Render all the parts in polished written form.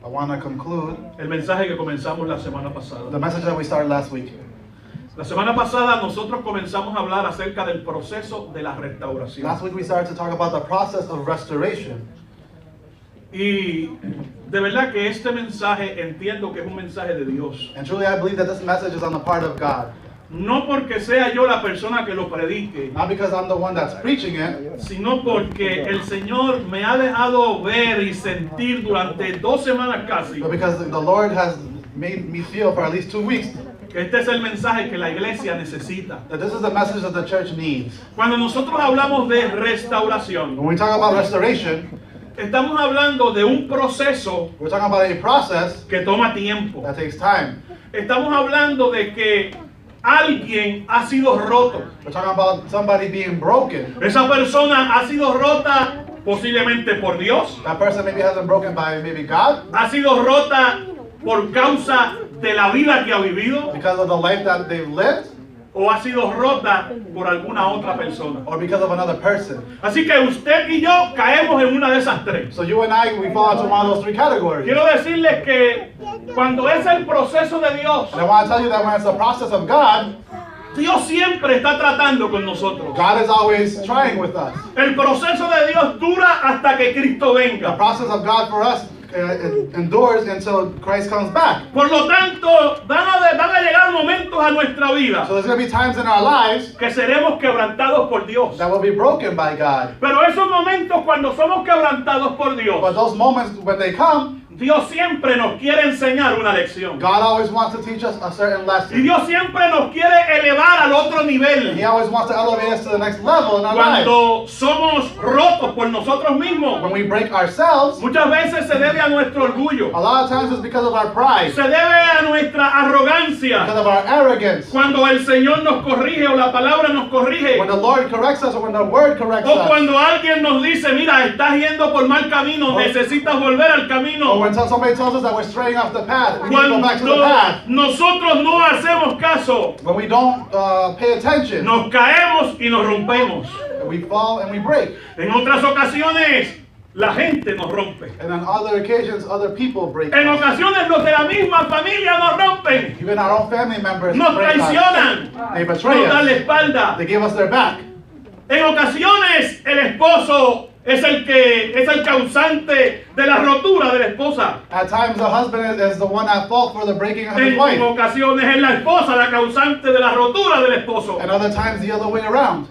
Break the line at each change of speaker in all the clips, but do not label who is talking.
I want to conclude
el mensaje que comenzamos la semana pasada.
the message that we started last week.
La semana pasada nosotros comenzamos a hablar acerca del proceso de la restauración.
Last week we started to talk about the process of restoration.
Y de verdad que este mensaje entiendo que es un mensaje de Dios.
And truly I believe that this message is on the part of God.
No porque sea yo la persona que lo predique,
Not because I'm the one that's preaching it,
sino porque el Señor me ha dejado ver y sentir durante 2 semanas casi
but because the Lord has made me feel for at least 2 weeks
que este es el mensaje que la iglesia necesita.
that this is the message that the church needs.
Cuando nosotros hablamos de restauración,
When we talk about restoration,
estamos hablando de un proceso
we're talking about a process
que toma tiempo.
that takes time.
Estamos hablando de que alguien ha sido roto.
We're talking about somebody being broken.
Esa persona ha sido rota posiblemente por Dios,
That person maybe has been broken by maybe God
ha sido rota por causa de la vida que ha vivido,
because of the life that they've lived,
o ha sido rota por alguna otra persona.
or because of another person.
Así que usted y yo caemos en una de esas tres.
So you and I, we fall into one of those 3 categories.
Quiero decirles que cuando es el proceso de Dios,
And I want to tell you that when it's the process of God,
Dios siempre está tratando con nosotros.
God is always trying with us.
El proceso de Dios dura hasta que Cristo
The
venga.
process of God for us endures until Christ comes back.
Por lo tanto, van a llegar momentos a nuestra vida
So there's going to be times in our lives
que seremos quebrantados por Dios.
that will be broken by God.
Pero esos momentos cuando somos quebrantados por
But
Dios,
those moments when they come,
Dios siempre nos quiere enseñar una lección.
God always wants to teach us a certain
Y
lesson.
Dios siempre nos quiere elevar al otro nivel.
He always wants to elevate us to the next level in our lives.
Cuando somos rotos por nosotros mismos,
When we break ourselves,
muchas veces se debe a nuestro orgullo,
a lot of times it's because of our pride,
se debe a nuestra arrogancia.
because of our arrogance.
Cuando el Señor nos corrige o la palabra nos corrige,
When the Lord corrects us or when the Word corrects
o
us,
cuando alguien nos dice, mira, estás yendo por mal camino, necesitas volver al
or
camino.
when somebody tells us that we're straying off the path, we need to go back to the
Cuando
path.
nosotros no hacemos caso,
When we don't pay attention,
nos caemos y nos rompemos.
we fall and we break.
En otras ocasiones, la gente nos rompe.
And on other occasions, other people break
En
us.
ocasiones, los de la misma familia nos rompen.
Even our own family members
Nos
break us.
traicionan.
They betray
Nos dan la
us.
espalda.
They give us their back.
En ocasiones, el esposo es el causante de la rotura de la esposa.
At times, the husband is the one at fault for the breaking of his
En
wife.
ocasiones es la esposa la causante de la rotura del esposo.
And other times, the other way around.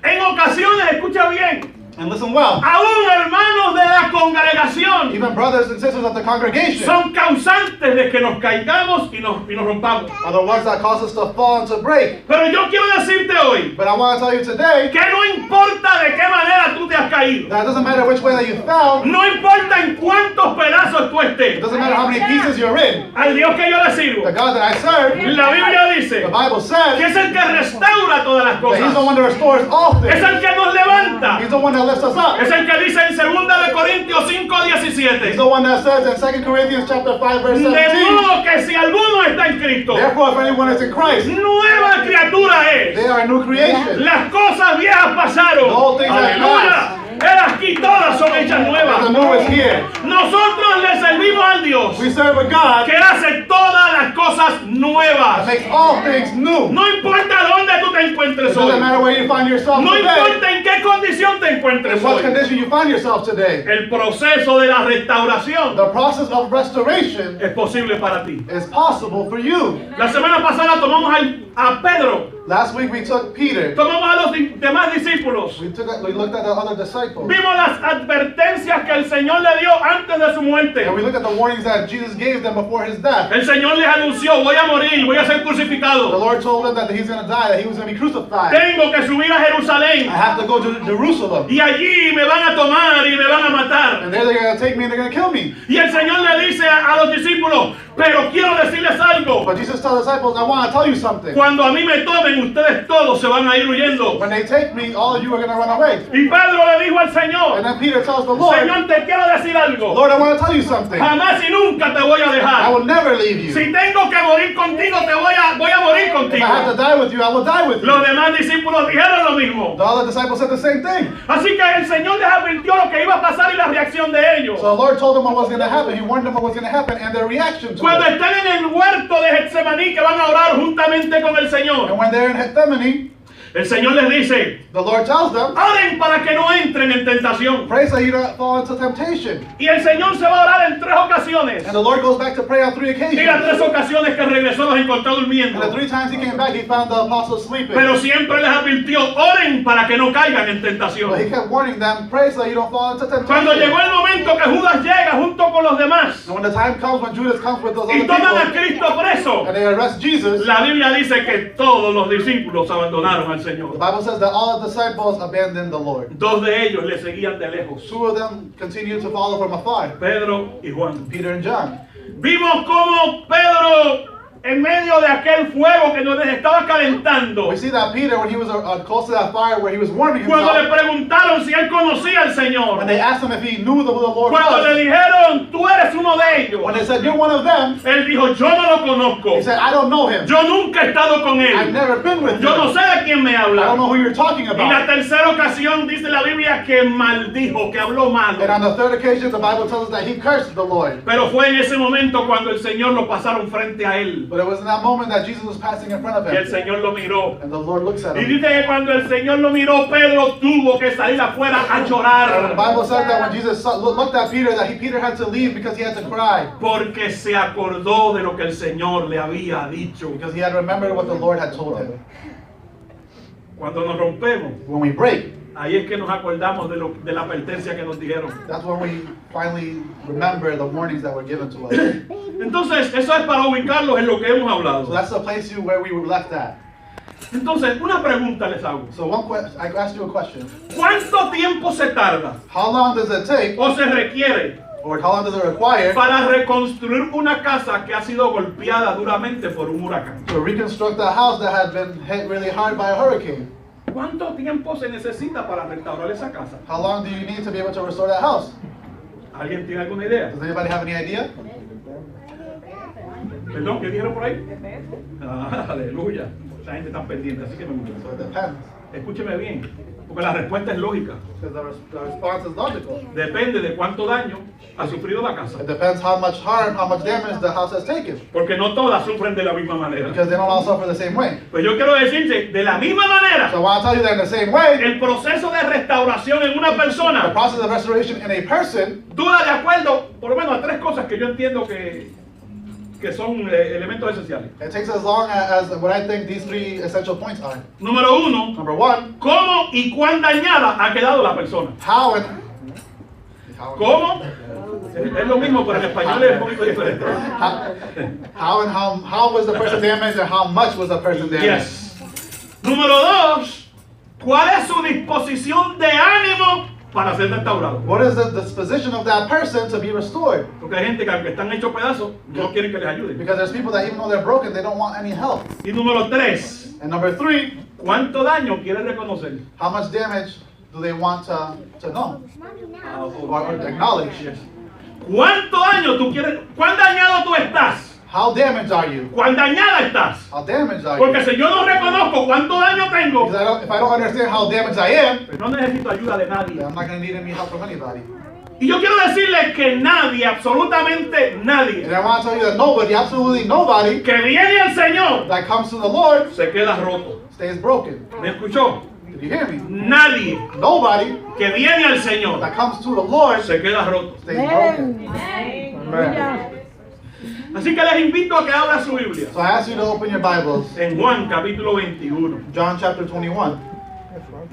En ocasiones, escucha bien,
And listen well,
aún hermanos de la congregación
even brothers and sisters of the congregation
son causantes de que nos caigamos y nos rompamos.
are the ones that cause us to fall and to break.
Pero yo quiero decirte hoy
But I want to tell you today
que no importa de qué manera tú te has caído,
that it doesn't matter which way that you fell,
no importa en cuántos pedazos tú
it
estés,
doesn't matter how many pieces you're in.
al Dios que yo le sirvo,
The God that I serve,
la Biblia dice
the Bible
que
says
es el que restaura todas las
that He's the
cosas,
one that restores all
es
things.
el que nos levanta,
He's the one that lifts us up.
es el que dice en 2 de Corintios
He's
5:17,
the one that says in 2 Corinthians chapter 5 verse
de
17,
modo que si alguno está en Cristo,
therefore if anyone is in Christ,
nueva criatura es.
they are a new creation.
Las cosas viejas pasaron.
The old things have
Aleluya. He aquí todas son hechas
And the
nuevas.
new is here.
Nosotros le servimos al Dios
We serve a God
que hace todas las cosas
that
nuevas.
makes all things new.
No importa dónde tú te
It
encuentres
doesn't
hoy.
matter where you find yourself
No
today,
importa en qué condición te encuentres
in what
hoy.
condition you find yourself today.
El proceso de la restauración
The process of restoration
es posible para ti.
is possible for you.
La semana pasada tomamos a Pedro,
Last week we took Peter.
tomamos a los demás discípulos.
We looked at the other disciples.
Vimos las advertencias que el Señor le dio antes de su muerte.
And we looked at the warnings that Jesus gave them before his death.
El Señor les anunció, voy a morir, voy a ser
The
crucificado.
Lord told them that he's going to die, that he was going to be crucified.
Tengo que subir a Jerusalén
I have to go to Jerusalem.
y allí me van a tomar y me van a matar.
And there they're going to take me and they're going to kill me.
Y el Señor le dice a los discípulos, Pero quiero decirles algo.
But Jesus told the disciples, I want to tell you something.
Cuando a mí me tomen, ustedes todos se van a ir huyendo.
When they take me, all of you are going to run away.
Y Pedro le dijo al Señor,
And then Peter tells the Lord,
Señor, te quiero decir algo.
Lord, I want to tell you something.
Jamás y nunca te voy a
I
dejar.
will never leave you.
Si tengo que morir contigo, voy a morir
If I have to
contigo.
die with you, I will die with you.
Los demás discípulos dijeron lo mismo.
The other disciples said the same thing.
Así que el Señor les advirtió lo que iba a pasar y la reacción de ellos.
So the Lord told them what was going to happen. He warned them what was going to happen and their reaction to
Cuando
it.
estén en el huerto de Getsemaní, que van a orar juntamente con el Señor,
And when they're in Gethsemane,
el Señor les dice,
the Lord tells them,
oren para que no entren en tentación.
pray so you don't fall into temptation.
Y el Señor se va a orar en 3 ocasiones.
And the Lord goes back to pray on 3
Y las
occasions.
3 ocasiones que regresó los encontró durmiendo.
And the 3 times he came back, he found the apostles sleeping.
Pero siempre les advirtió, oren para que no caigan en
But he
tentación.
kept warning them, pray so you don't fall into
Cuando llegó
temptation.
el momento que Judas llega junto con los demás
And when the time comes when Judas comes with those
y
other
toman a
people,
Cristo preso,
and they arrest Jesus,
la Biblia dice que todos los discípulos abandonaron al
the
Señor.
Bible says that all the disciples abandoned the Lord.
2 de ellos le seguían de lejos,
2 of them continued to follow from afar,
Pedro y Juan.
Peter and John.
Vimos cómo Pedro, en medio de aquel fuego que nos estaba calentando,
We see that Peter, when he was close to that fire where he was warming
cuando le
himself,
preguntaron si él conocía al
when
Señor,
they asked him if he knew who the Lord
cuando le
was,
dijeron, tú eres uno de ellos,
when they said, you're one of them,
él dijo, yo no lo conozco,
he said, I don't know him.
yo nunca he estado con
I've
él,
never been with
yo no
him.
sé de quién me
I don't
habla.
know who you're talking
Y la
about.
tercera ocasión dice la Biblia que maldijo, que habló mal.
And on the 3rd occasion, the Bible tells us that he cursed the Lord.
Pero fue en ese momento cuando el Señor lo pasaron frente a él.
But it was in that moment that Jesus was passing in front of
Y el
him.
Señor lo miró.
And the Lord looks at
Y
him.
dice que cuando el Señor lo miró, Pedro tuvo que salir afuera a
And the
llorar.
Bible said that when Jesus looked at Peter, that Peter had to leave because he had to cry.
Porque se acordó de lo que el Señor le había dicho.
Because he had remembered what the Lord had told him.
Cuando nos rompemos,
When we break,
ahí es que nos acordamos de la advertencia que nos dijeron.
that's when we finally remember the warnings that were given to us.
Entonces, eso es para ubicarlos en lo que hemos
So
hablado.
that's the place where we were left at.
Entonces, una pregunta les hago.
So I asked you a question.
¿Cuánto tiempo se tarda
How long does it take,
o se requiere
or how long does it require,
para reconstruir una casa que ha sido golpeada duramente por un huracán?
to reconstruct a house that had been hit really hard by a hurricane?
¿Cuánto tiempo se necesita para restaurar esa casa?
How long do you need to be able to restore that house?
¿Alguien tiene alguna idea?
Does anybody have any idea?
Perdón, ¿qué dijeron por ahí? Ah, aleluya. Esa gente está pendiente, así que me
So it depends.
escúcheme bien, porque la respuesta es lógica.
Because the response is logical.
Depende de cuánto daño ha sufrido la casa.
It depends how much harm, how much damage the house has taken.
Porque no todas sufren de la misma manera.
Because they don't all suffer the same way.
Pues yo quiero decirte, de la misma
So I
manera,
want to tell you that in the same way,
el proceso de restauración en una
the
persona
process of restoration in a person
dura de acuerdo, por lo menos a 3 cosas que yo entiendo que son elementos esenciales.
it takes as long as what I think these 3 essential points are.
Número 1,
Number 1,
¿cómo y cuán dañada ha quedado la persona?
how and
¿Cómo? Es lo mismo, pero en español es un poquito diferente.
how was the person damaged and how much was the person damaged?
Yes. Número 2, ¿cuál es su disposición de ánimo para ser restaurado?
What is the disposition of that person to be restored?
Porque hay gente que aunque están hechos pedazos, no quieren que les ayude.
Because there's people that even though they're broken, they don't want any help.
Y número 3,
And number 3,
¿cuánto daño quiere reconocer?
how much damage do they want to know or acknowledge?
¿Cuánto daño tú quieres? ¿Cuán dañado tú estás?
How damaged are you?
¿Cuán dañada estás?
How damaged are
Porque
you?
si yo no reconozco cuánto daño tengo,
Because if I don't understand how damaged I am,
pues no necesito ayuda de nadie.
then I'm not going to need any help from anybody.
Y yo quiero decirles que nadie, absolutamente nadie,
And I want to tell you that nobody, absolutely nobody,
que viene al Señor,
that comes to the Lord
se queda roto.
stays broken.
¿Me escuchó?
Did you hear me?
Nadie
Nobody
que viene al Señor
that comes to the Lord
se queda roto.
stays broken. Amen.
Así que les invito a que abran su Biblia
So I ask you to open your Bibles,
en Juan capítulo 21.
John chapter 21.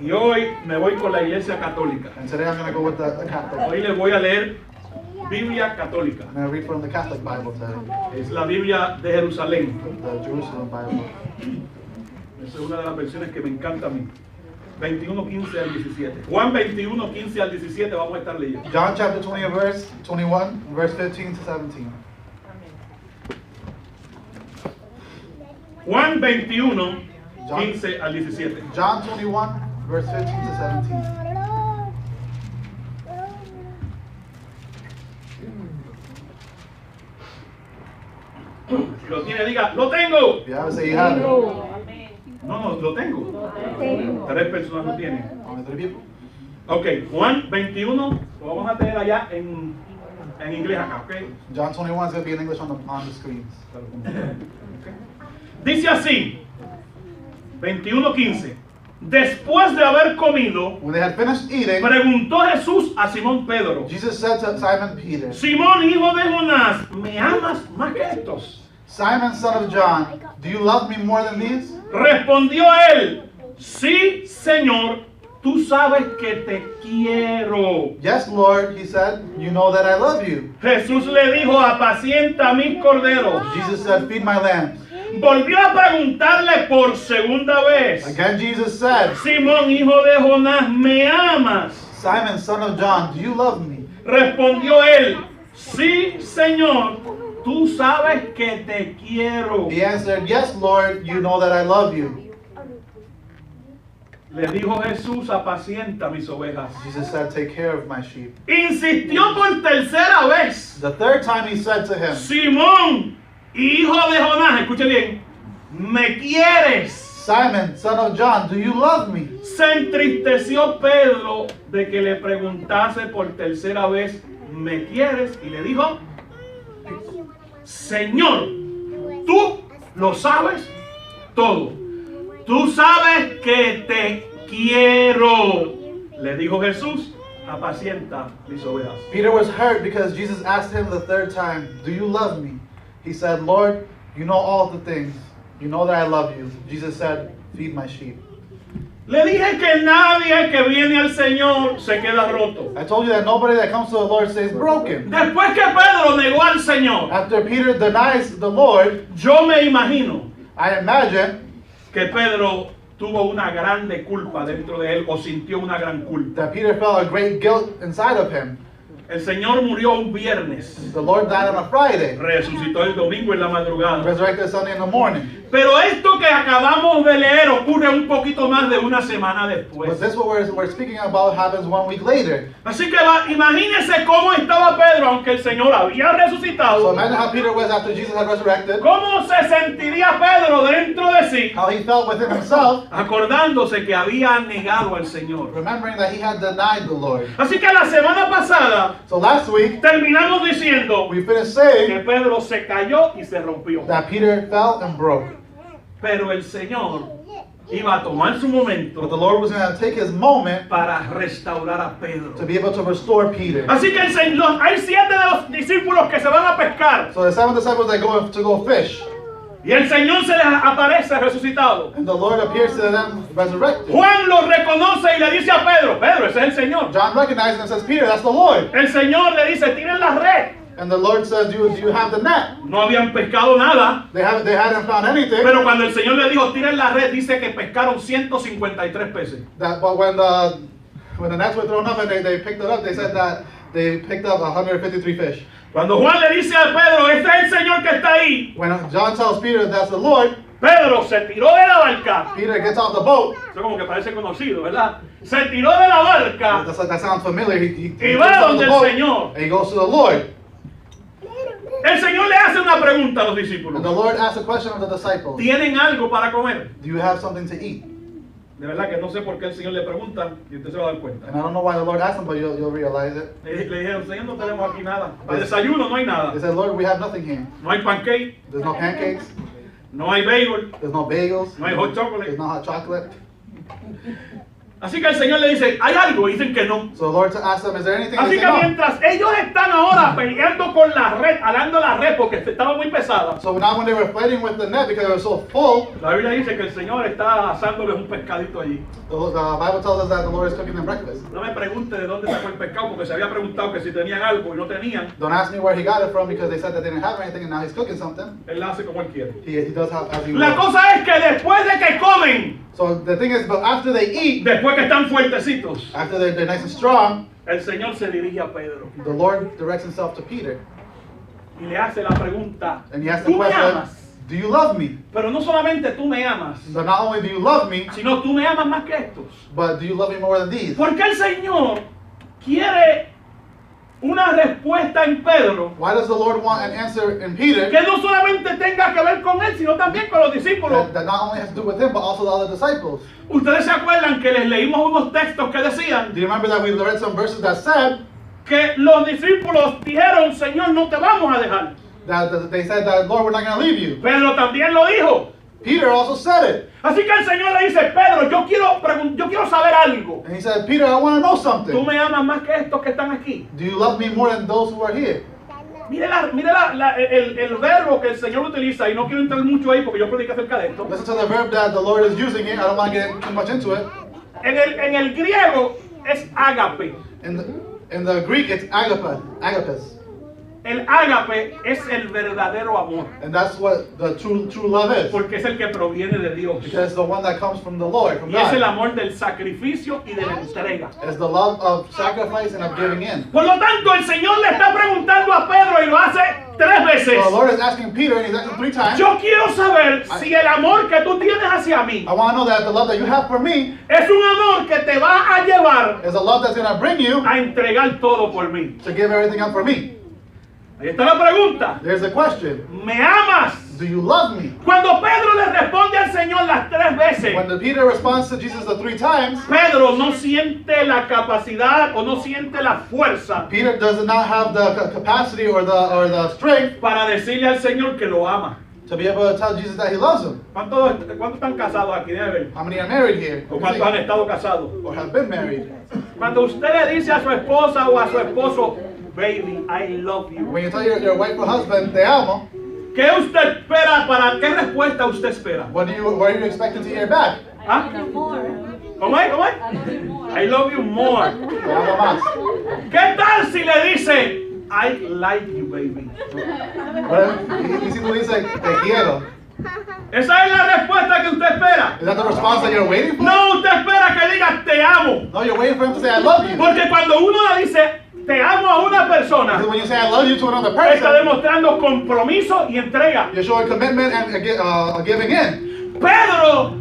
Y hoy me voy con la iglesia católica.
And today I'm going to go with the Catholic.
Hoy les voy a leer Biblia católica.
I'm going to read from the Catholic Bible today,
Es la Biblia de Jerusalén.
the Jerusalem Bible.
Esa es una de las versiones que me encanta a mí. 21, 15 al 17. Juan 21, 15 al 17 vamos a estar leyendo.
John chapter 20, verse 21, verse 15 to 17.
Juan 21, 15 al 17.
John 21, verse 15 to 17.
Si lo tiene, diga, lo tengo.
If you have it, say you have it.
No, lo tengo. 3 personas lo tienen.
Only 3 people.
Ok, Juan 21, lo vamos a tener allá en inglés acá, ok.
John 21 is going to be in English on the screens.
Dice así, 21:15. Después de haber comido,
When they had finished eating,
preguntó Jesús a Simón Pedro:
Jesus said to Simon Peter,
Simón, hijo de Jonás, ¿me amas más que estos?
Simon, son of John, do you love me more than these?
Respondió él: Sí, Señor, tú sabes que te quiero.
Yes, Lord, he said, you know that I love you.
Jesús le dijo: apacienta mis corderos.
Jesus said, feed my lambs.
Volvió a preguntarle por segunda vez:
Again, Jesus said,
Simón, hijo de Jonás, ¿me amas?
Simon, son of John, do you love me?
Respondió él: Sí, Señor, tú sabes que te quiero.
He answered, yes, Lord, you know that I love you.
Le dijo Jesús: apacienta mis ovejas.
Jesus said, take care of my sheep.
Insistió por tercera vez:
The third time he said to him,
Simón, hijo de Jonás, escuche bien, ¿me quieres?
Simon, son of John, do you love me?
Se entristeció Pedro de que le preguntase por tercera vez: ¿me quieres? Y le dijo: Señor, tú lo sabes todo. Tú sabes que te quiero. Le dijo Jesús: apacienta mis ovejas.
Peter was hurt because Jesus asked him the third time, do you love me? He said, Lord, you know all the things. You know that I love you. Jesus said, feed my sheep.
Le dije que nadie que viene al Señor se queda roto.
I told you that nobody that comes to the Lord stays broken.
Después que Pedro negó al Señor,
After Peter denies the Lord,
yo me imagino
I imagine
que Pedro tuvo una grande culpa dentro de él, o sintió una gran culpa.
that Peter felt a great guilt inside of him.
El Señor murió un viernes,
The Lord died on a Friday,
resucitó el domingo en la madrugada.
resurrected Sunday in the morning.
Pero esto que acabamos de leer ocurre un poquito más de una semana después.
But this what we're speaking about happens 1 week later.
Así que imagínense cómo estaba Pedro, aunque el Señor había
So
resucitado.
imagine how Peter was after Jesus had resurrected,
¿Cómo se sentiría Pedro dentro de sí,
how he felt within himself,
acordándose que había negado al Señor?
remembering that he had denied the Lord.
Así que la semana pasada
So last week,
terminamos diciendo
we finished
que
saying
Pedro se cayó y se rompió.
that Peter fell and broke.
Pero el Señor iba a tomar su momento
But the Lord was going to take his moment
para restaurar a Pedro.
to be able to restore Peter.
Así que el Señor, hay 7 de los discípulos que se van a pescar.
So the 7 disciples that go to go fish,
Y el Señor se les aparece resucitado.
and the Lord appears to them resurrected.
Juan lo reconoce y le dice a Pedro: Pedro, ese es el Señor.
John recognizes him and says, Peter, that's the Lord.
El Señor le dice: tiren la red.
And the Lord says, do you have the net?
No habían pescado nada.
They hadn't found anything.
Pero cuando el Señor le dijo: tiren la red, dice que pescaron 153 peces.
But when the nets were thrown up and they picked it up, they said that they picked up 153 fish.
Cuando Juan le dice a Pedro: este es el Señor que está ahí,
When John tells Peter that's the Lord,
Pedro se tiró de la barca.
Peter gets off the boat.
Eso como que parece conocido, ¿verdad? Se tiró de la barca
That sounds familiar. He
y
gets
va
off
donde
the
el
boat
Señor.
and he goes to the Lord.
El Señor le hace una pregunta a los
And the
discípulos:
Lord asks a question of the disciples.
¿tienen algo para comer?
Do you have something to eat?
De verdad que no sé por qué el Señor le pregunta, y usted se va a dar cuenta.
And I don't know why the Lord asked him, but you'll realize it.
Le dijeron: Señor, no tenemos aquí nada. Para desayuno no hay nada.
They said, Lord, we have nothing here.
No hay pancake,
There's no pancakes.
no hay bagel,
There's no bagels.
no hay hot
There's
chocolate.
no hot chocolate.
Así que el Señor le dice: ¿hay algo? Y dicen que no.
So the Lord asked them, is there anything?
Así
They
que
said, no.
mientras ellos están ahora peleando con la red, alando la red porque estaba muy pesada,
So now when they were fighting with the net because it was so full,
la Biblia dice que el Señor está asándoles un pescadito allí.
the Bible tells us that the Lord is cooking them breakfast.
No me pregunte de dónde sacó el pescado, porque se había preguntado que si tenían algo y no tenían.
Don't ask me where he got it from because they said that they didn't have anything and now he's cooking something.
Él la hace como él quiere.
He does have as he
La
will.
cosa es que después de que comen,
So the thing is, but after they eat,
después que están fuertecitos,
after they're nice and strong,
el Señor se dirige a Pedro
the Lord directs himself to Peter
y le hace la pregunta:
and he asks the
¿tú me
question,
amas?
do you love me?
Pero no solamente tú me amas,
But not only do you love me,
sino tú me amas más que estos.
but do you love me more than these?
Porque el Señor quiere una respuesta en Pedro
Why does the Lord want an answer in Peter
que no solamente tenga que ver con él, sino también con los discípulos.
that not only has to do with him, but also the other disciples?
Ustedes se acuerdan que les leímos unos textos que decían
Do you remember that we read some verses that said
que los discípulos dijeron, Señor, no te vamos a dejar.
that they said that, Lord, we're not going to leave you?
Pedro también lo dijo.
Peter also said it.
Así que el Señor le dice, Pedro, yo quiero saber algo.
And he said, Peter, I want to know
Tú
something.
me amas más que estos que están aquí.
Do you love me more than those who are here?
Mire el verbo que el Señor utiliza, y no quiero entrar mucho ahí porque yo predico acerca de esto.
Listen to the verb that the Lord is using here. I don't want to get too much into it.
En el griego es ágape.
In the Greek, it's agapes.
El ágape es el verdadero amor,
And that's what the true love is.
porque es el que proviene de Dios.
Because it's the one that comes from the Lord, from
Y es el
God.
amor del sacrificio y de la entrega.
It's the love of sacrifice and of giving in.
Por lo tanto, el Señor le está preguntando a Pedro y lo hace 3 veces.
So the Lord is asking Peter, and he's asking 3 times.
Yo quiero saber si el amor que tú tienes hacia mí
I want to know that the love that you have for me
es un amor que te va a llevar
is a love that's going to bring you
a entregar todo por mí.
to give everything up for me.
Ahí está la pregunta.
There's the question.
¿Me amas?
Do you love me?
Cuando Pedro le responde al Señor las 3 veces,
When the Peter responds to Jesus the 3 times,
Pedro no siente la capacidad o no siente la fuerza
Peter does not have the capacity or the strength
para decirle al Señor que lo ama.
to be able to tell Jesus that he loves him.
¿Cuántos están casados aquí? Déjame ver.
How many are married here?
¿O cuántos han estado casados?
Or have been married?
Cuando usted le dice a su esposa o a su esposo, baby, I love you.
When you tell your wife or husband, te amo,
¿Qué usted espera? ¿Qué respuesta usted espera?
what are you expecting to hear back?
¿Ah? ¿Cómo es? ¿Cómo es? I love you more.
Te amo más.
¿Qué tal si le dice, I like you, baby?
Y si tú dices, te quiero,
¿Esa es la respuesta que usted espera?
is that the response that you're waiting for?
No, usted espera que diga, te amo.
No, you're waiting for him to say, I love you.
Porque cuando uno le dice, te amo a una persona,
Because when you say, I love you to another
está
person,
demostrando compromiso y entrega.
you're showing commitment and giving in.
Pedro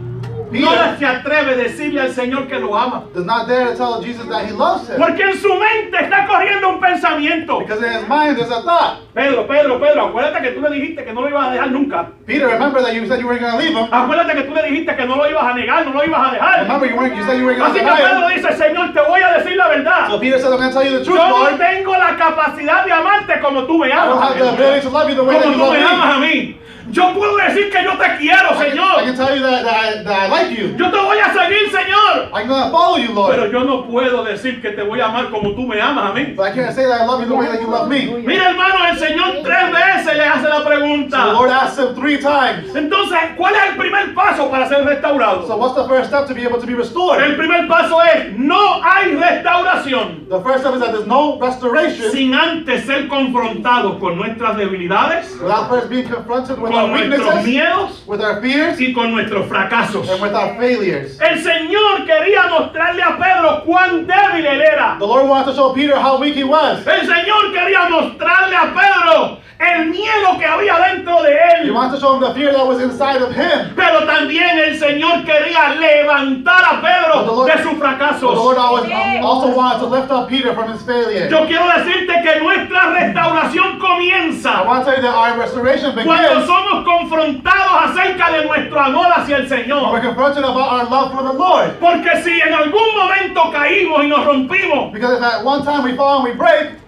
no
Peter
se atreve a decirle al Señor que lo ama.
does not dare to tell Jesus that he loves him.
Porque en su mente está corriendo un pensamiento.
Because in his mind there's a thought.
Pedro, acuérdate que tú le dijiste que no lo ibas a dejar nunca.
Peter, remember that you said you weren't going to leave him.
Acuérdate que tú le dijiste que no lo ibas a negar, no lo ibas a dejar.
Remember you said you weren't going
Así
to
que Pedro
deny him.
dice, Señor, te voy a decir la verdad.
So Peter said, I'm going to tell you the truth,
Yo no
Lord.
tengo la capacidad de amarte como tú me
I don't
amas.
have the ability to love you the way that
Como
you
tú me
love
amas
me.
a mí. Yo puedo decir que yo te quiero,
I
Señor.
can tell you that I like you.
Yo te voy a seguir, Señor.
I'm going to follow you,
Pero
Lord.
yo no puedo decir que te voy a amar como tú me amas a mí.
But I can't say that I love you the way that you love me.
Mira, hermano, el Señor 3 veces le hace la
So the
pregunta.
Lord asked him 3 times.
Entonces, ¿cuál es el primer paso para ser restaurado?
So what's the first step to be able to be restored?
El primer paso es, no hay restauración
The first step is that there's no restoration
sin antes ser confrontados con nuestras debilidades,
without first being confronted with our
con nuestros
weaknesses,
miedos
with our fears,
y con nuestros fracasos.
and with our failures.
El Señor quería mostrarle a Pedro cuán débil él era.
The Lord wanted to show Peter how weak he was.
El Señor quería mostrarle a Pedro el miedo que había dentro de
He
él.
wanted to show him the fear that was inside of him.
Pero también el Señor quería levantar a Pedro de sus
But the
fracasos.
Lord also wanted to lift up Peter from his failure.
Yo quiero decirte que nuestra restauración
I
comienza
want to tell you that our restoration
cuando
begins
somos confrontados acerca de nuestro amor hacia el
when we're
Señor.
confronted about our love for the Lord.
Porque si en algún momento caímos y nos rompimos,
Because if at one time we fall and we break,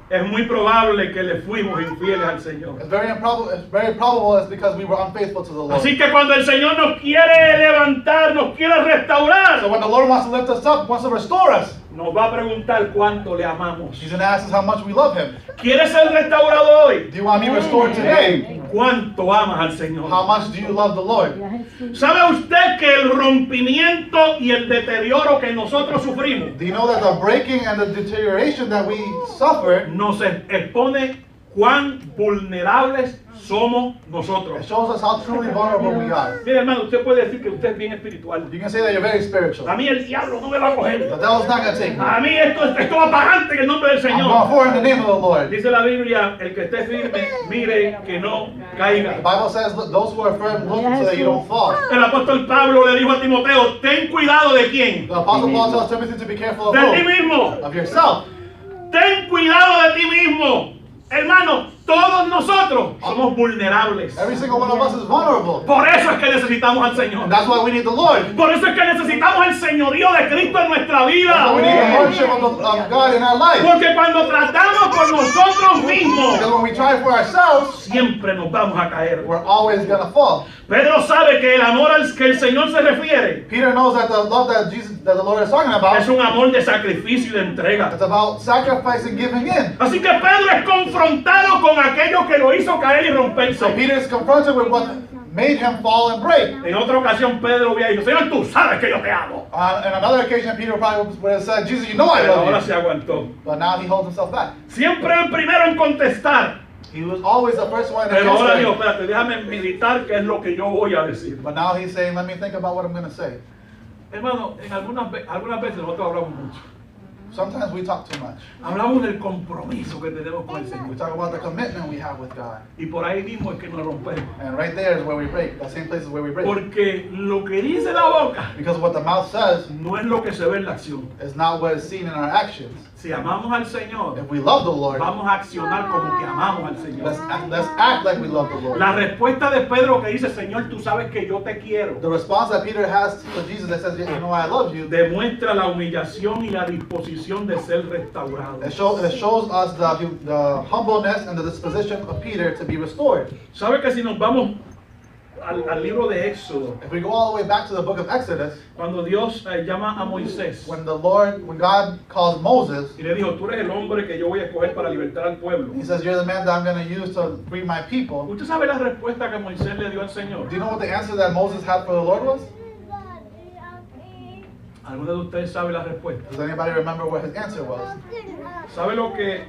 es muy probable que le fuimos infieles al Señor.
it's very probable it's because we were unfaithful to the Lord.
Así que cuando el Señor nos quiere levantar, nos quiere restaurar,
So when the Lord wants to lift us up, wants to restore us,
nos va a preguntar cuánto le amamos.
He's going to ask us how much we love Him.
¿Quieres ser restaurado hoy?
Do you want me restored today?
¿Cuánto amas al Señor?
How much do you love the Lord?
¿Sabe usted que el rompimiento y el deterioro que nosotros sufrimos
Do you know that the breaking and the deterioration that we suffer
nos expone cuán vulnerables somos
It
nosotros.
shows us how truly vulnerable we are.
Mire, hermano, usted puede decir que usted es bien espiritual.
You can say that you're very spiritual.
A mí el diablo no me va a coger.
The devil's not going to take me.
A mí esto va para adelante en el nombre del
I'm going
Señor.
forward in the name of the Lord.
Dice la Biblia, el que esté firme, mire que no caiga.
The Bible says, look, those who are firm, look so that you don't fall.
El apóstol Pablo le dijo a Timoteo, ten cuidado de quién.
The Apostle Paul tells Timothy to be careful of
De ti
who?
mismo.
Of yourself.
Ten cuidado de ti mismo. Hermano, todos nosotros somos vulnerables.
Every single one of us is vulnerable.
Por eso es que necesitamos al
And
Señor.
that's why we need the Lord.
Por eso es que necesitamos el señorío de Cristo en nuestra
That's why we need the
vida.
Lordship of God in our life.
Porque cuando tratamos por nosotros mismos,
Because when we try for ourselves,
siempre nos vamos a caer.
we're always going to fall.
Pedro sabe que el amor al que el Señor se refiere
Peter knows that the love that the Lord is talking
es
about,
un amor de sacrificio y de entrega.
it's about sacrifice and giving in.
Así que Pedro es confrontado con aquello que lo hizo caer y
So
romperse.
Peter is confronted with what made him fall and break.
En otra ocasión Pedro había dicho, Señor, tú sabes que yo te amo.
On another occasion, Peter probably would have said, Jesus, you know I
Pero ahora
love
se
you.
aguantó.
But now he holds himself back.
Siempre el primero en contestar.
He was always the first one to
Pero ahora digo,
answer.
espérate, déjame meditar qué es lo que yo voy a decir.
But now he's saying, let me think about what I'm going to say.
Hermano, en algunas veces nosotros hablamos mucho.
Sometimes we talk too much.
Hablamos del compromiso que tenemos con el
We
Señor.
talk about the commitment we have with God.
Y por ahí mismo es que nos rompemos.
And right there is where we break. That same place is where we break.
Porque lo que dice la boca
Because what the mouth says
no es lo que se ve en la acción.
is not what is seen in our actions.
Si amamos al Señor,
If we love the Lord,
vamos a accionar como que amamos al Señor.
let's act like we love the Lord.
La respuesta de Pedro que dice, Señor, tú sabes que yo te quiero,
The response that Peter has to Jesus that says, you know I love you,
demuestra la humillación y la disposición de ser restaurado.
it shows us the humbleness and the disposition of Peter to be restored.
¿Sabe que si nos vamos al libro de Éxodo,
If we go all the way back to the book of Exodus,
cuando Dios llama a Moisés
when God calls Moses,
y le dijo, tú eres el hombre que yo voy a escoger para libertar al pueblo.
he says, you're the man that I'm going to use to free my people.
¿Usted sabe la respuesta que Moisés le dio al Señor?
Do you know what the answer that Moses had for the Lord was?
¿Alguno de ustedes sabe la respuesta?
Does anybody remember what his answer was?
¿Sabe lo que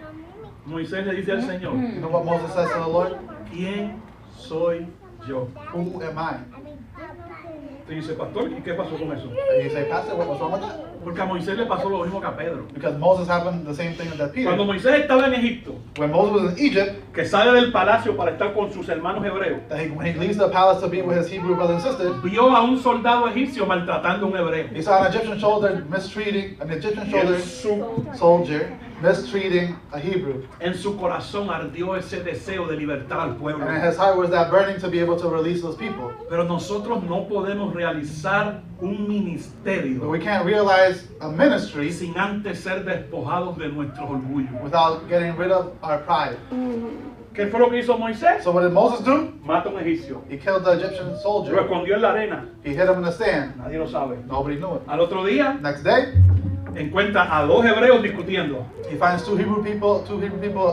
Moisés le dice al Señor?
You know what Moses says to the Lord?
¿Quién soy yo?
Who am I?
Te dice, pastor, ¿y qué pasó con eso?
And you say, Pastor, what's wrong with that?
Porque a Moisés le pasó lo mismo que a Pedro.
Because Moses happened the same thing that
Cuando
Peter.
Moisés estaba en Egipto,
When Moses was in Egypt,
que sale del palacio para estar con sus hermanos hebreos,
when he leaves the palace to be with his Hebrew brothers and sisters,
vio a un soldado egipcio maltratando a un hebreo.
he saw an Egyptian soldier mistreating
Y
soldier mistreating a Hebrew.
en su corazón ardió ese deseo de libertar al pueblo.
And in his heart was that burning to be able to release those people.
Pero nosotros no podemos realizar un
But
ministerio
we can't realize a ministry
sin antes ser despojados de nuestro orgullo.
without getting rid of our pride.
¿Qué fue lo que hizo Moisés?
So what did Moses do?
Mata a un egipcio.
He killed the Egyptian
Lo
soldier.
escondió en la arena.
He hid him in the sand.
Nadie lo sabe.
Nobody knew it.
Al otro día
Next day,
encuentra a dos hebreos discutiendo.
he finds two Hebrew people
Se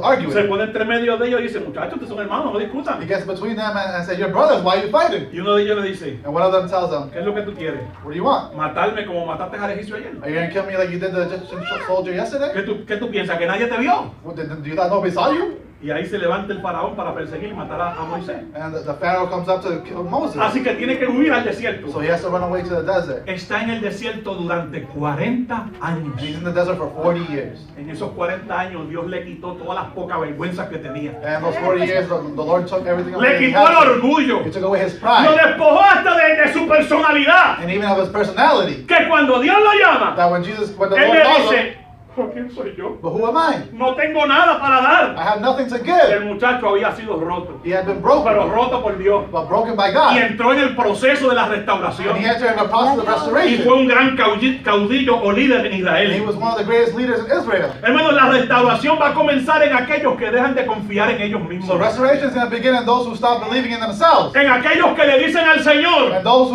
arguing.
pone entre medio de ellos y dice, muchachos, ustedes son hermanos, no
He
discutan.
gets between them and says, "Your brothers, why are you fighting?"
Y uno de ellos le dice,
And one of them tells him,
¿qué es lo que tú quieres?
"What do you want?
¿Matarme como mataste al egipcio ayer?
Are you gonna kill me like you did the Egyptian soldier yesterday?
¿Qué tú piensas? ¿Que nadie te vio?
Do you thought nobody saw you?"
Y ahí se levanta el faraón para perseguir y matar a Moisés.
And the Pharaoh comes up to kill Moses.
Así que tiene que huir al desierto.
So he has to run away to the desert.
Está en el desierto durante 40 años.
And he's in the desert for 40 years.
En esos 40 años Dios le quitó todas las pocas vergüenzas que tenía.
And those 40 years, the Lord took everything
Le
away. that he
quitó el
had.
orgullo.
He took away his
Lo
pride
despojó hasta de su personalidad.
and even of his personality.
Que cuando Dios lo llama,
That when the
Él
Lord
le
calls him,
dice, "¿Pero quién soy yo?
but who am I?
No tengo nada para
I
dar."
have nothing to
El
give.
muchacho había sido roto,
He had been
pero
broken,
roto por Dios.
but broken by
Y
God.
entró en el proceso de la
And
restauración.
he entered in the process of
Y fue
restoration.
un gran caudillo o líder en
And he
Israel.
was one of the greatest leaders in Israel.
Hermanos, la restauración va a comenzar en aquellos que dejan de confiar en ellos
So
mismos.
restoration is going to begin in those who stop believing in themselves.
En aquellos que le dicen al Señor,
And those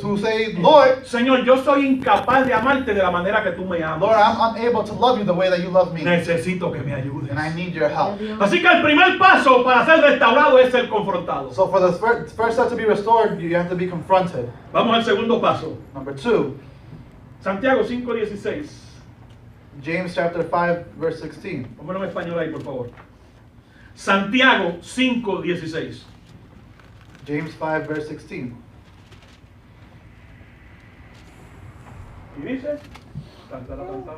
who say, Lord,
Señor, yo soy incapaz de amarte de la manera que tú me
Lord,
amas.
I'm unable to love you the way that you love me.
Necesito que me ayudes.
And I need your help.
Así que el primer paso para ser restaurado es ser confrontado.
So for the first step to be restored, you have to be confronted.
Vamos al segundo paso.
Number 2,
Santiago 5:16.
James chapter 5, verse 16.
Póngalo en español ahí, por favor. Santiago 5:16.
James 5, verse 16.
Y dice, tan, tan, tan, tan.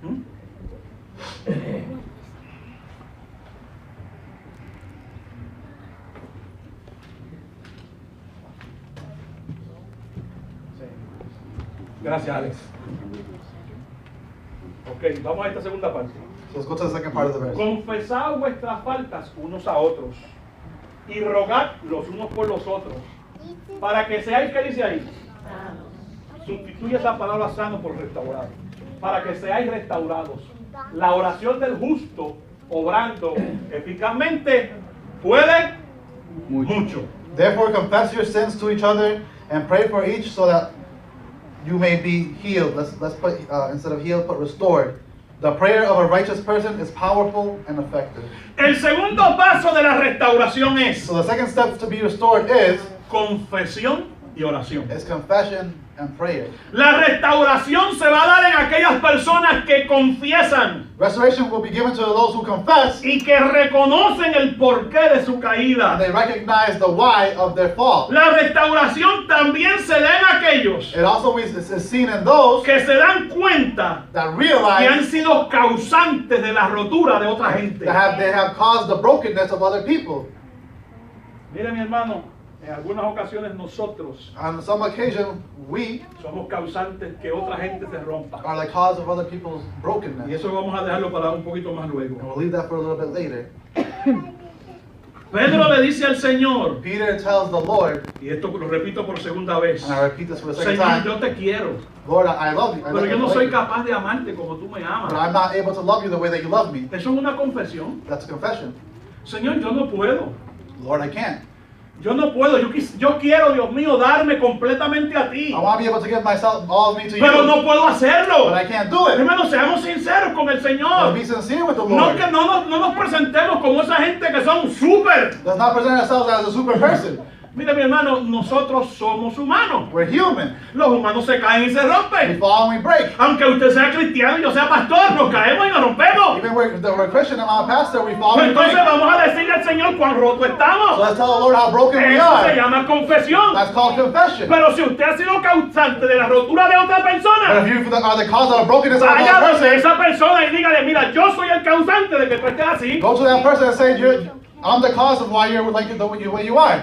¿Mm? Gracias, Alex. Ok, vamos a esta segunda parte.
So let's go to the second part of the verse.
Confesad vuestras faltas unos a otros y rogad los unos por los otros para que seáis, ¿qué dice ahí? Sustituye esa palabra sano por restaurado. Para que seáis restaurados. La oración del justo, obrando eficazmente, puede mucho.
Therefore confess your sins to each other and pray for each so that you may be healed. Let's put, instead of healed, put restored. The prayer of a righteous person is powerful and effective.
El segundo paso de la restauración es
So the second step to be restored is
confesión y oración.
confession and prayer.
La restauración se va a dar en aquellas personas que confiesan
Restoration will be given to those who confess
y que reconocen el porqué de su
and
caída.
they recognize the why of their fall.
La restauración también se da en aquellos
It also is seen in those
que se dan cuenta
that
que han
realize
sido causantes de la rotura de otra gente.
that they have caused the brokenness of other people.
Mire, mi hermano, en algunas ocasiones nosotros
On some occasion, we
somos causantes que otra gente se rompa.
are the cause of other people's
Y
brokenness.
eso vamos a dejarlo para un poquito más
And
luego.
we'll leave that for a little bit later.
Pedro le dice al Señor,
Peter tells the Lord,
y esto lo repito por segunda vez,
and I repeat this for the second
Señor,
time,
yo te quiero,
Lord, I love you.
pero yo no soy capaz de amarte como tú me
But
amas.
I'm not able to love you the way that you love me.
Eso es una confesión.
That's a confession.
Señor, yo no puedo.
Lord, I can't.
Yo no puedo. Yo quiero, Dios mío, darme completamente a ti.
I want to be able to give myself, all of me to you,
Pero no puedo hacerlo.
but I can't do it.
Hermanos, seamos sinceros con el
But
Señor.
be sincere with the
No
Lord.
que no nos presentemos como esa gente que son súper.
Let's not present ourselves as a super person.
Mira, mi hermano, nosotros somos humanos.
We're human.
Los humanos se caen y se
We
rompen.
fall and we break.
Aunque usted sea cristiano y yo sea pastor, nos caemos y nos rompemos.
Even if we're Christian and I'm a pastor, we fall
Pues
and we break.
entonces vamos a decirle al Señor cuán roto
So
estamos.
let's tell the Lord how broken we
Eso se
are.
llama confesión.
That's called confession.
Pero si usted ha sido causante de la rotura de otra
But
persona,
if you are the cause of the brokenness of
vaya
another
donde
person,
esa persona y dígale, mira, yo soy el causante de que tú estés así.
go to that person and say, I'm the cause of why you're like the way you are.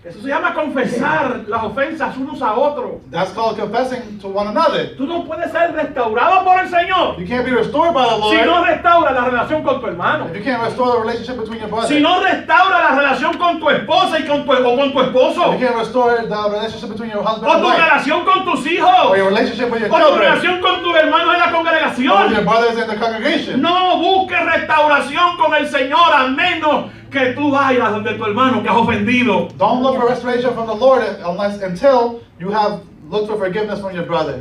Eso se llama confesar las ofensas unos a otros.
That's called confessing to one another.
Tú no puedes ser restaurado por el Señor
You can't be restored by the Lord
si no restauras la relación con tu hermano.
if you can't restore the relationship between your brothers.
Si no restaura la relación con tu esposa y con tu esposo,
You can't restore the relationship between your husband
o
and
tu
wife,
relación con tus
or
hijos,
your relationship with your
o tu
children,
relación con tus hermanos en la
or with your
congregación.
brothers in the congregation.
No busques restauración con el Señor, al menos que tú vayas donde tu hermano que has ofendido.
Don't look for restoration from the Lord until you have looked for forgiveness from your brother.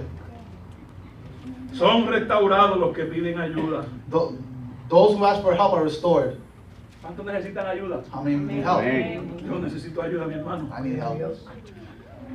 Son restaurados los que piden ayuda.
Those who ask for help are restored.
¿Cuántos necesitan ayuda?
I mean, need help.
Yo necesito ayuda, mi hermano.
I need help.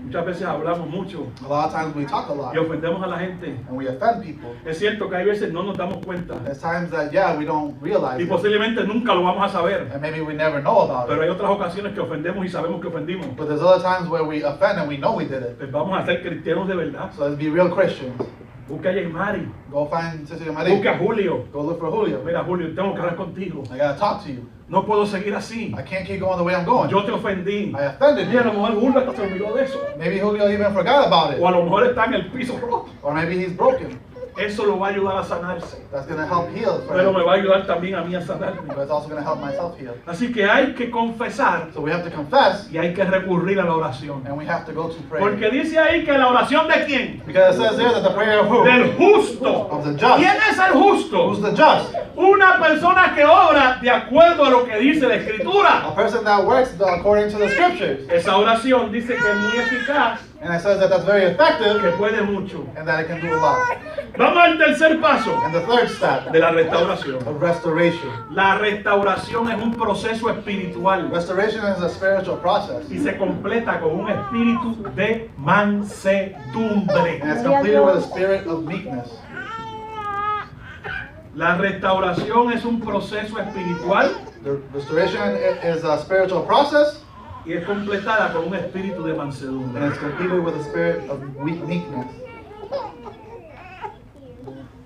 Muchas veces hablamos mucho
A lot of times we talk a lot
y ofendemos a la gente.
and we offend people.
Es cierto que hay veces no nos damos cuenta
There's times that, yeah, we don't realize
y
it,
posiblemente nunca lo vamos a saber.
and maybe we never know about
Pero
it.
hay otras ocasiones que ofendemos y sabemos que ofendimos.
But there's other times where we offend and we know we did it.
Pues vamos a ser cristianos de verdad.
So let's be real Christians.
Busca a Yaimari,
Go find Sister
busca
Marie.
a Julio.
Go look for Julio.
Mira, Julio, tengo que hablar contigo.
I gotta talk to you.
No puedo seguir así.
I can't keep going the way I'm going.
Yo te ofendí.
I offended
Y a
you.
lo mejor Julio hasta se olvidó de eso.
Maybe Julio even forgot about
O a
it.
lo mejor está en el piso roto.
Or maybe he's broken.
Eso lo va a ayudar a sanarse.
That's gonna help heal for
Pero me
him.
va a ayudar también a mí a sanarme.
But it's also gonna help myself heal.
Así que hay que confesar
So we have to confess
y hay que recurrir a la oración.
and we have to go to prayer.
Porque dice ahí que la oración de quién?
Because it says there that the prayer of who?
Del justo.
Of the just.
¿Quién es el justo?
Who's the just?
Una persona que obra de acuerdo a lo que dice la Escritura.
A person that works according to the scriptures.
Esa oración dice que es muy eficaz
And it says that that's very
que
effective
puede mucho.
and that it can do a lot.
Vamos al tercer paso
And the third step
de la restauración.
of restoration.
La restauración es un proceso espiritual
Restoration is a spiritual process.
y se completa con un espíritu de mansedumbre.
And it's completed with a spirit of meekness.
La restauración es un proceso espiritual
The restoration is a spiritual process,
y es completada con un espíritu de
and
mansedumbre.
it's completed with a spirit of meekness.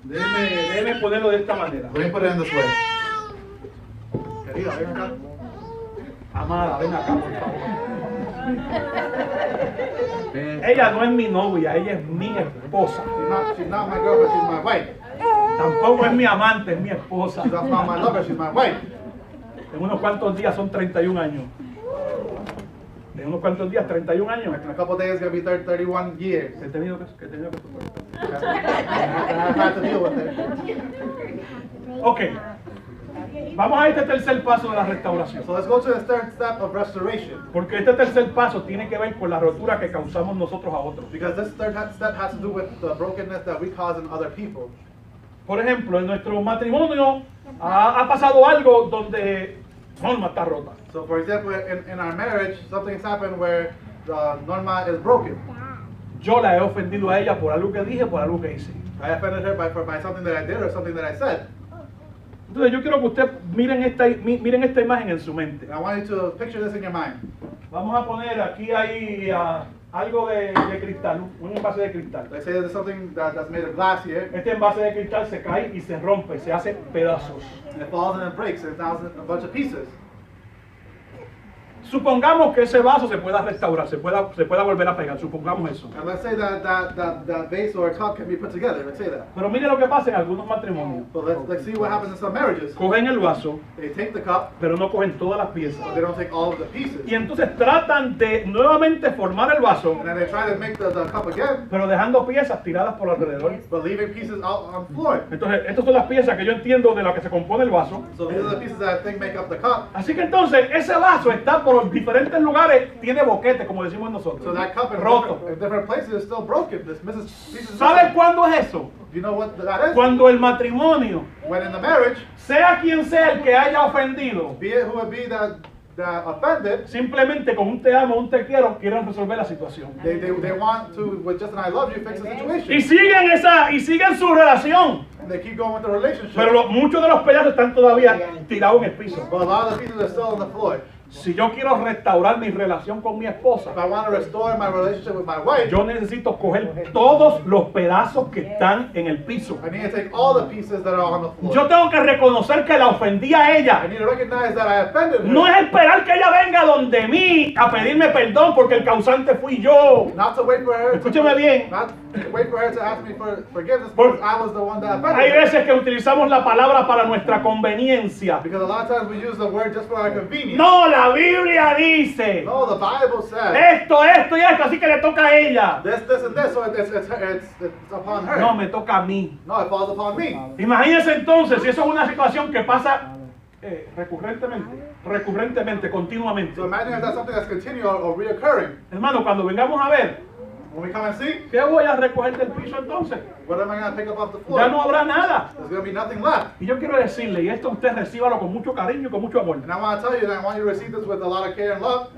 Déjeme ponerlo de esta manera.
Let me put it in this way.
Querida, ven acá. Amada, ven acá, por favor. Ella no es mi novia, ella es mi esposa.
She's not my girlfriend, she's my wife.
Tampoco es mi amante, es mi esposa.
She's not my lover, she's my wife.
En unos cuantos días son 31 años. En unos cuantos días, 31 años.
In a couple days, it's going to be 31 years.
He tenido que soportar.
I've had to deal with it.
Ok. Vamos a este tercer paso de la restauración.
So let's go to the third step of restoration.
Porque este tercer paso tiene que ver con la rotura que causamos nosotros a otros.
Because this third step has to do with the brokenness that we cause in other people.
Por ejemplo, en nuestro matrimonio ha pasado algo donde Norma está rota.
So for example, in our marriage, something's happened where Norma is broken.
Yo la he ofendido a ella por algo que dije, por algo que hice.
I offended her by something that I did or something that I said.
Entonces yo quiero que usted miren esta imagen en su mente.
And I want you to picture this in your mind.
Vamos a poner aquí hay algo de cristal, un envase de cristal.
Let's say there's something that's made of glass here,
Este envase de cristal se cae y se rompe, se hace pedazos.
and it falls and it breaks, and it's now a bunch of pieces.
Supongamos que ese vaso se pueda restaurar, se pueda volver a pegar, supongamos eso.
And let's say that vase or cup can be put together. Let's say that.
Pero mire lo que pasa en algunos matrimonios.
So let's see what happens in some marriages.
Cogen el vaso,
They take the cup,
pero no cogen todas las piezas.
but they don't take all of the pieces.
Y entonces tratan de nuevamente formar el vaso,
And then they try to make the cup again,
pero dejando piezas tiradas por alrededor.
but leaving pieces out on the floor.
Entonces, estas son las piezas que yo entiendo de las que se compone el vaso.
So these are the pieces that I think make up the cup.
Así que entonces, ese vaso está por diferentes lugares, tiene boquete, como decimos nosotros.
So that cup
Roto.
in different places is still broken. This misses pieces.
¿Sabes cuándo es eso?
Do you know what that is?
Cuando el matrimonio,
When in the marriage,
sea quien sea el que haya ofendido,
be it who it be that offended,
simplemente con un te amo, un te quiero, quieren resolver la situación.
they want to, with just an I love you, fix the situation.
Y siguen su relación.
And they keep going with the relationship.
Pero muchos de los pedazos están todavía tirados en el piso.
But a lot of the pieces are still on the floor.
Si yo quiero restaurar mi relación con mi esposa,
If I want to restore my relationship with my wife,
yo necesito coger todos los pedazos que están en el piso.
I need to take all the pieces that are on the floor.
Yo tengo que reconocer que la ofendí a
I
ella.
need to recognize that I offended her.
No es esperar que ella venga donde mí a pedirme perdón porque el causante fui yo.
Not to wait for her.
Escúcheme bien.
Not to wait for her to ask me for forgiveness
Por-
because I was the one that
Hay
offended her.
veces que utilizamos la palabra para nuestra conveniencia.
Because a lot of times we use the word just for our convenience.
No, la Biblia dice
No, the Bible says
esto y esto, así que le toca a ella.
this, and this, so it's upon her.
No, me toca a mí.
No, it falls upon me.
Imagínense entonces si eso es una situación que pasa recurrentemente, continuamente.
So imagine if that's something that's continual or reoccurring.
Hermano, cuando vengamos a ver,
When we come and see,
¿qué voy a recoger del piso entonces?
what am I going to pick up off the floor?
Ya no habrá nada.
There's going to be nothing left.
Y yo quiero decirle, y esto usted recíbalo con mucho cariño y con mucho amor.
And I want to tell you that I want you to receive this with a lot of care and love.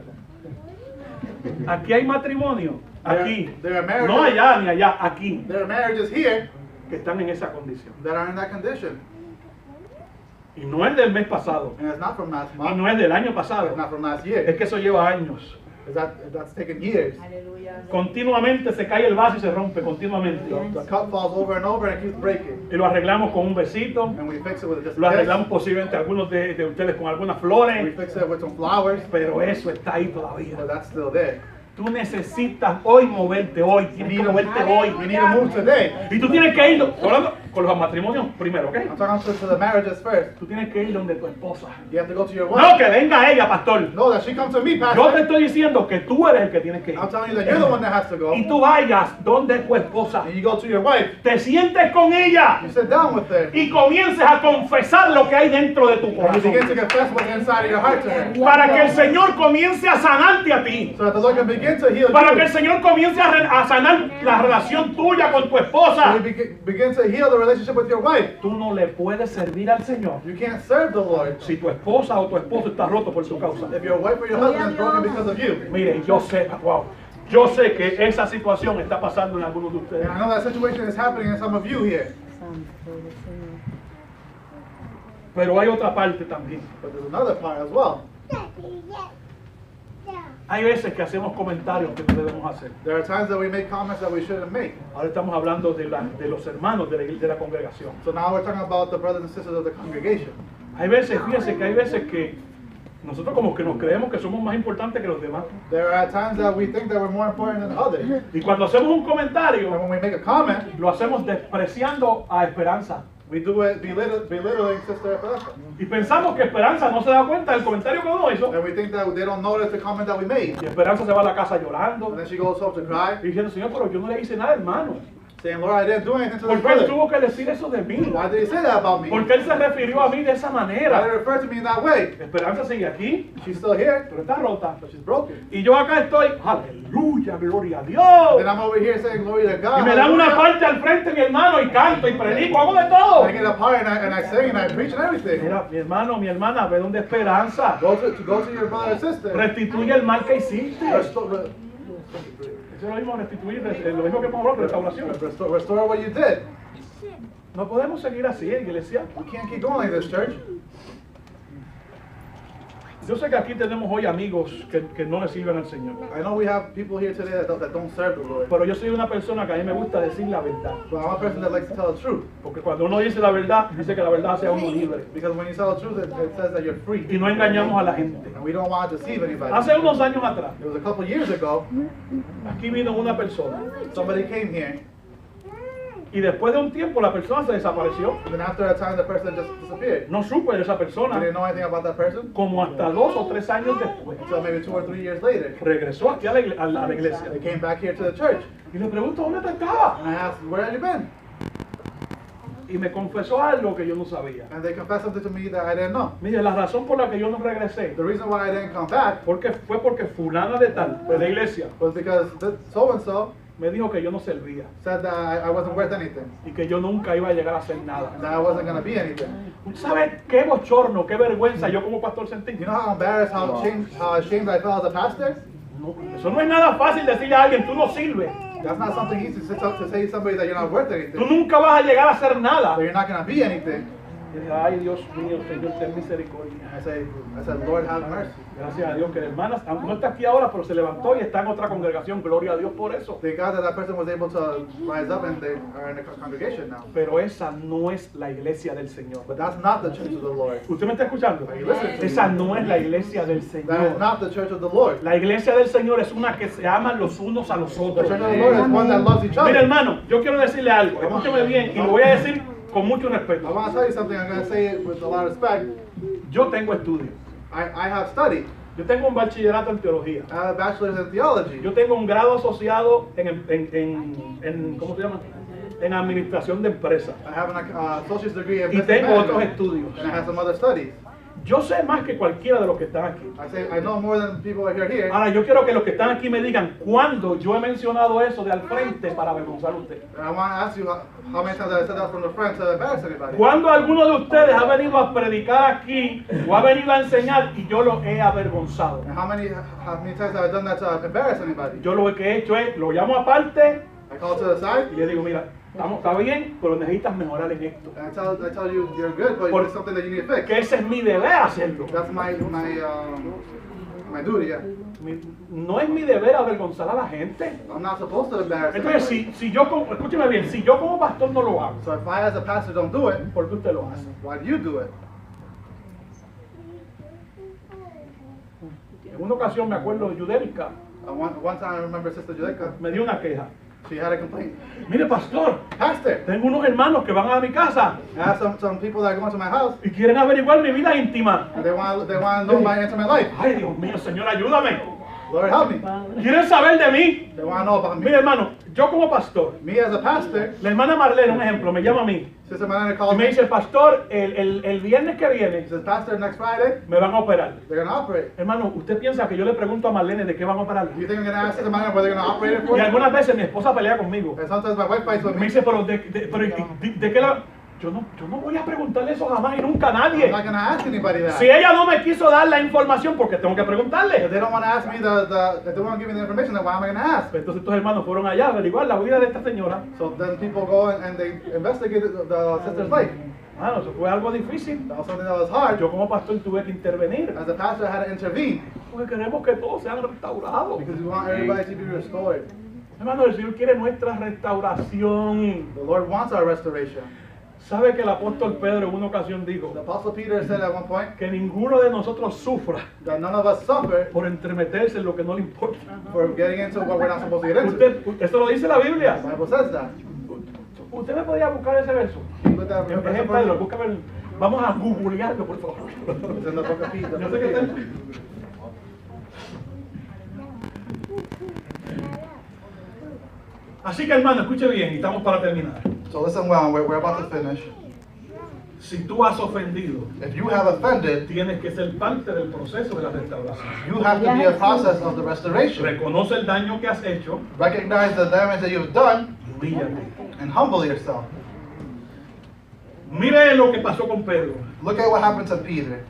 Aquí hay matrimonio, aquí,
There are marriages,
no allá ni allá, aquí,
there are marriages here
que están en esa condición.
that are in that condition.
Y no es del mes pasado,
And it's not from last
y
month.
no es del año pasado,
It's not from last
es
year.
que eso lleva años.
That's taken years.
Continuamente se cae el vaso y se rompe, continuamente.
The cup falls over and over and it keeps breaking.
Y lo arreglamos con un besito,
And we fix it with just
lo
a kiss.
arreglamos posiblemente algunos de ustedes con algunas
We
flores,
fix it with some flowers,
pero eso está ahí todavía.
but that's still there.
Tú necesitas hoy moverte hoy, tienes que moverte hoy.
We need to move today.
Y tú tienes que ir, con los matrimonios primero, ¿ok?
I'm talking to the marriages first.
Tú tienes que ir donde tu esposa.
You have to go to your
No,
wife.
que venga ella, pastor.
No, that she comes to me,
Yo te
Pastor.
estoy diciendo que tú eres el que tienes que ir.
I'm telling you that you're the one that has to go.
Y tú vayas donde tu esposa.
And you go to your wife.
Te sientes con ella
You sit down with her.
y comiences a confesar lo que hay dentro de tu
And you begin to
corazón.
confess what's inside of your heart to her.
Para que el Señor comience a sanarte a ti.
So that the Lord can begin to heal
Para que el
you.
Señor comience a sanar la relación tuya con tu
So
esposa.
you begin to heal the relationship with your wife.
Tú no le puedes servir al Señor
You can't serve the Lord
si tu esposa o tu esposo está roto por tu causa.
if your wife or your husband is broken because of you.
Mire, yo sé, wow, yo sé que esa situación está pasando en algunos de ustedes.
And I know that situation is happening in some of you here.
Pero hay otra parte también.
But there's another part as well.
Hay veces que hacemos comentarios que no debemos hacer.
There are times that we make comments that we shouldn't make.
Ahora estamos hablando de los hermanos de la congregación.
So now we're talking about the brothers and sisters of the congregation.
Hay veces, fíjense que hay veces que nosotros como que nos creemos que somos más importantes que los demás.
There are times that we think that we're more important than others.
Y cuando hacemos un
And
comentario,
when we make a comment,
lo hacemos despreciando a Esperanza.
we do it belittling Sister Esperanza.
Y pensamos que Esperanza no se da cuenta del comentario que uno hizo.
And we think that they don't notice the comment that we made.
Y Esperanza se va a la casa
And
llorando.
then she goes home to cry,
Y diciendo, Señor, pero yo no le hice nada, hermano.
saying, Lord, I didn't do anything to
¿Por
this
qué él
brother.
tuvo que decir eso de mí?
Why did he say that about me?
¿Por qué él se refirió a mí de esa
Why did he
manera?
refer to me in that way?
Esperanza sigue aquí,
She's still here,
pero está rota.
but she's broken.
Y yo acá estoy, aleluya, gloria a
And
Dios.
then I'm over here saying, glory to God.
Y me dan una
hallelujah.
parte al frente, mi hermano, y canto y predico, hago de
And
todo.
I get up high and I sing and I preach and everything.
Mira, mi hermano, mi hermana, ve donde Esperanza.
Go to your brother and sister.
Restituye el mal que hiciste.
Restore,
Eso es lo mismo, restituir, lo mismo que hemos hablado, restauración.
restore what you did.
No podemos seguir así, iglesia.
We can't keep going like this, church.
Yo sé que aquí tenemos hoy amigos que no le sirven al Señor.
I know we have people here today that don't serve the Lord.
Pero yo soy una persona que a mí me gusta decir la verdad.
But I'm a person that likes to tell the truth.
Porque cuando uno dice la verdad, dice que la verdad hace a uno libre.
Because when you tell the truth, it says that you're free.
Y no engañamos a la gente.
And we don't want to deceive anybody.
Hace unos años atrás,
It was a couple years ago,
aquí vino una persona.
somebody came here,
Y después de un tiempo la persona se desapareció.
and then after a time, the person just disappeared.
No supe de esa
We
persona.
didn't know anything about that person
Como hasta 2 o 3 años después.
until maybe 2 or 3 years later.
Regresó aquí a la iglesia.
They came back here to the church,
Y le pregunto, ¿dónde te estabas?
and I asked, where have you been?
Y me confesó algo que yo no sabía.
And they confessed something to me that I didn't know.
Mire, la razón por la que yo no regresé
The reason why I didn't come back
fue porque fulana de tal, de la iglesia,
was because so-and-so
me dijo que yo no servía.
said that I wasn't worth anything,
Y que yo nunca iba a llegar a hacer nada.
and that I wasn't going to be anything.
¿Usted sabe qué bochorno, qué vergüenza yo como pastor sentí?
You know how embarrassed, how ashamed I felt as a pastor?
No, eso no es nada fácil decirle a alguien, tú no sirves.
That's not something easy to say to somebody that you're not worth
Tú
anything,
nunca vas a llegar a hacer nada.
that you're not going to be anything.
Y dije, ay, Dios mío, Señor, ten misericordia.
I said, Lord, have mercy.
Gracias a Dios que la hermana no está aquí ahora, pero se levantó y está en otra congregación. Gloria a Dios por eso.
Thank God that person was able to rise up and they are in the congregation now.
Pero esa no es la iglesia del Señor.
But that's not the church of the Lord.
¿Usted me está escuchando?
Are you listening to me?
Esa no es la iglesia del
That is
Señor.
not the church of the Lord.
La iglesia del Señor es una que se aman los unos a los
The
otros.
church of the Lord is one that loves each
Mira,
other.
hermano, yo quiero decirle algo. Escúcheme bien y lo voy a decir con mucho
I
respeto.
want to tell you something. I'm going to say it with a lot of respect.
Yo tengo estudios.
I have studied.
Yo tengo un bachillerato en teología.
I have a bachelor's in theology.
Yo tengo un grado asociado en ¿cómo se llama? En administración de empresas.
I have an associate's degree in
Y
business
tengo otros
management.
estudios.
And I have some other studies.
Yo sé más que cualquiera de los que están aquí.
I know more than people that are here.
Ahora, yo quiero que los que están aquí me digan cuándo yo he mencionado eso de al frente para avergonzar a usted.
And I want to ask you how many times I said that from the front to embarrass anybody.
¿Cuándo alguno de ustedes ha venido a predicar aquí o ha venido a enseñar y yo lo he avergonzado?
And how many times have I done that to embarrass anybody?
Yo lo que he hecho es, lo llamo aparte
I call to the side
y le digo, mira, está bien, pero necesitas mejorar en esto.
and I tell you you're good, but
Por-
it's something that you need to fix.
Que ese es mi deber hacerlo.
That's my duty. Yeah.
No es mi deber avergonzar a la gente.
I'm not supposed to embarrass
Entonces,
anybody.
si yo, escúcheme bien, si yo como pastor no lo hago,
So if I as a pastor don't do it,
¿por qué usted lo hace?
why do you do it?
En una ocasión me acuerdo de Yudelka,
One time I remember Sister Judica,
me dio una queja.
She had a complaint.
Mire, pastor,
Pastor,
tengo unos hermanos que van a mi casa
I have some people that are going to my house
y quieren averiguar mi vida íntima.
and they want to know my intimate life.
Ay, Dios mío, Señor, ayúdame.
Lord, help me.
Quieren saber de mí.
They want to know about me.
Mire, hermano, yo como pastor,
Me as a pastor,
la hermana Marlene, un ejemplo, me llama a mí
Sister Marlene
y
calls
me
me.
dice, pastor, el viernes que viene
She says, Pastor, next Friday,
me van a operar.
they're going to operate.
Hermano, ¿usted piensa que yo le pregunto a Marlene de qué van a operar?
Do you think I'm going to ask Sister Marlene whether they're going to operate it for
Y
me?
algunas veces mi esposa pelea conmigo.
And sometimes my wife fights with
Me
me.
dice, pero ¿de qué la...? Yo no voy a preguntarle eso jamás y nunca a
I'm
nadie.
not going to ask anybody that.
Si ella no me quiso dar la información, porque tengo que preguntarle.
If they don't want to ask me if they don't want to give me the information, then why am I going to ask?
Entonces estos hermanos fueron allá a averiguar la vida de esta señora.
So then people go and they investigate the sister's life.
Bueno, eso fue algo difícil.
That was something that was hard.
Yo como pastor tuve que intervenir.
As a pastor, I had to intervene
Porque queremos que todos sean restaurados.
because we want everybody to be restored.
Hermano, el Señor quiere nuestra restauración.
The Lord wants our restoration.
¿Sabe que el apóstol Pedro en una ocasión dijo
The Apostle Peter said at one point
que ninguno de nosotros sufra
that none of us suffer
por entremeterse en lo que no le importa?
for getting into what we're not supposed to get into.
Eso lo dice la Biblia.
The Bible says that.
Usted me podría buscar ese verso.
Can you put that
Es
verse
en
for
Pedro,
me?
búscame. Vamos a googlearlo, por favor.
It's in the book of Peter.
Yo sé que está. Así que hermano, escuche bien y estamos para terminar.
So listen well, we're about to finish.
Si tú has ofendido,
If you have offended,
tienes que ser parte del proceso de la restauración.
you have to be a process of the restoration.
Reconoce el daño que has hecho
Recognize the damage that you've done
y humíllate.
and humble yourself.
Mire lo que pasó con Pedro.
Look at what happened to Peter.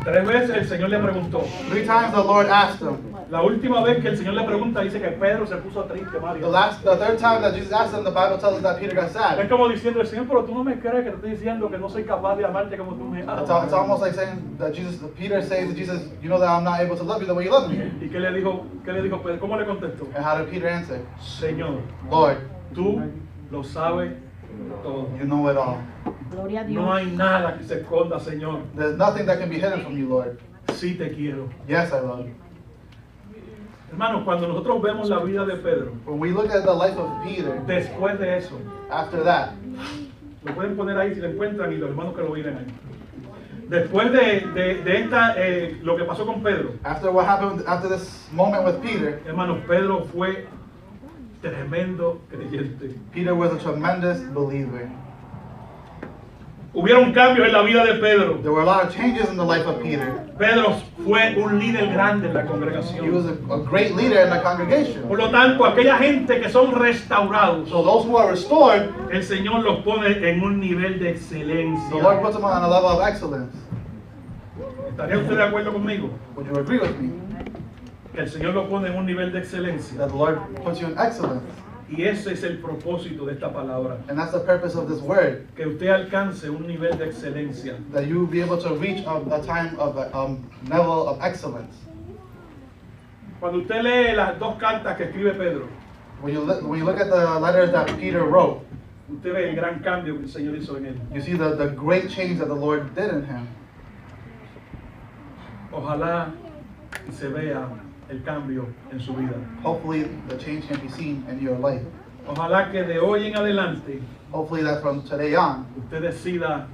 3 veces el Señor le preguntó.
3 times the Lord asked him.
La última vez que el Señor le pregunta dice que Pedro se puso triste,
The
Mario.
third time that Jesus asked him, the Bible tells us that Peter got
Es
sad.
como diciendo, el Señor, pero tú no me crees que te estoy diciendo que no soy capaz de amarte como tú me amas.
It's almost like saying that Peter saying to Jesus, you know that I'm not able to love you the way you love me.
¿Y qué le dijo Pedro? ¿Cómo le contestó?
And how did Peter answer?
Señor,
Lord,
tú lo sabes todo.
you know it all.
Gloria a Dios.
No hay nada que se esconda, Señor.
There's nothing that can be hidden from you, Lord.
Sí te quiero.
Yes, I love you.
Hermanos, cuando nosotros vemos la vida de Pedro,
When we look at the life of Peter,
después de eso,
after that,
lo pueden poner ahí si lo encuentran y los hermanos que lo miren ahí. Después de esta, lo que pasó con Pedro,
after what happened, after this moment with Peter,
hermanos, Pedro fue tremendo creyente.
Peter was a tremendous believer.
Hubieron cambios en la vida de Pedro.
There were a lot of changes in the life of Peter.
Pedro fue un líder grande en la
He was
congregación.
a great leader in the congregation.
Por lo tanto, aquella gente que son restaurados,
So those who are restored,
el Señor los pone en un nivel de
the Lord
excelencia.
puts them on a level of excellence.
¿Estaría usted de acuerdo conmigo?
Would you agree with me?
Que el Señor lo pone en un nivel de excelencia.
That the Lord puts you in excellence.
Y ese es el propósito de esta palabra.
And that's the purpose of this word.
Que usted alcance un nivel de excelencia.
That you be able to reach a time of level of excellence.
Cuando usted lee las 2 cartas que escribe Pedro,
When you look at the letters that Peter wrote,
usted ve el gran cambio que el Señor hizo en él.
you see the great change that the Lord did in him.
Ojalá y se vea el cambio en su vida.
Hopefully the change can be seen in your life.
Ojalá que de hoy en adelante
Hopefully that from today on,
usted decida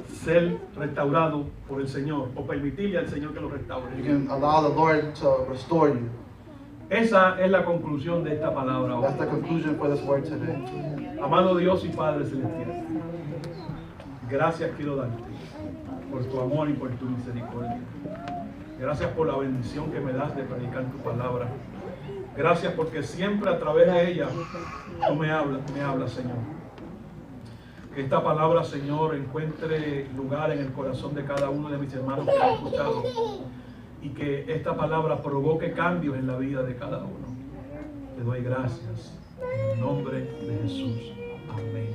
ser restaurado por el Señor o permitirle al Señor que lo
you
restaure.
can allow the Lord to restore you.
Esa es la conclusión de esta palabra hoy.
That's the conclusion for this word today.
Amado Dios y Padre Celestial, gracias quiero darte por tu amor y por tu misericordia. Gracias por la bendición que me das de predicar tu palabra. Gracias porque siempre a través de ella tú me hablas, Señor. Que esta palabra, Señor, encuentre lugar en el corazón de cada uno de mis hermanos que han escuchado. Y que esta palabra provoque cambios en la vida de cada uno. Te doy gracias. En el nombre de Jesús. Amén.